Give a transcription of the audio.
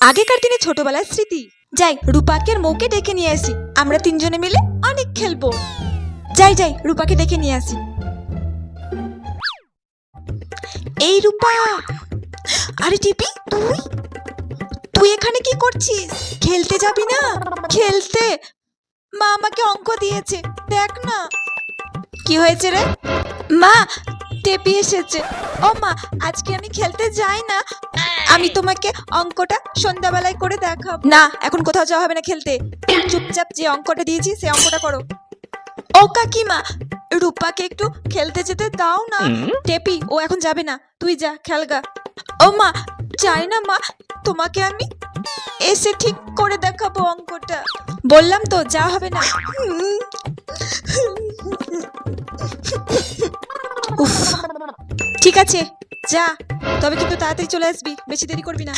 আগেকার দিনে ছোটবেলার স্মৃতি। যাই রূপাকে আর মৌকে ডেকে নিয়ে আসি, আমরা তিনজনে মিলে অনেক খেলবো। যাই যাই রূপাকে ডেকে নিয়ে আসি। এই রূপা, আরে টিপি তুই তুই এখানে কি করছিস? খেলতে যাবি না? খেলতে? মা আমাকে অঙ্ক দিয়েছে, দেখ না। কি হয়েছে রে? মা, টেপি এসেছে। ও মা, আজকে আমি খেলতে যাই না, আমি তোমাকে অঙ্কটা সন্ধ্যাবেলায় করে দেখাবো। না, এখন কোথাও যাওয়া হবে না খেলতে, চুপচাপ যে অঙ্কটা দিয়েছি সে অঙ্কটা করো। ও কাকিমা, রূপাকে একটু খেলতে যেতে দাও না। টেপি, ও এখন যাবে না, তুই যা খেলগা। ও মা, চাই না মা, তোমাকে আমি এসে ঠিক করে দেখাবো অঙ্কটা। বললাম তো যাওয়া হবে না। উফ, ঠিক আছে যা, তবে কিন্তু তাড়াতাড়ি চলে আসবি, বেশি দেরি করবি না।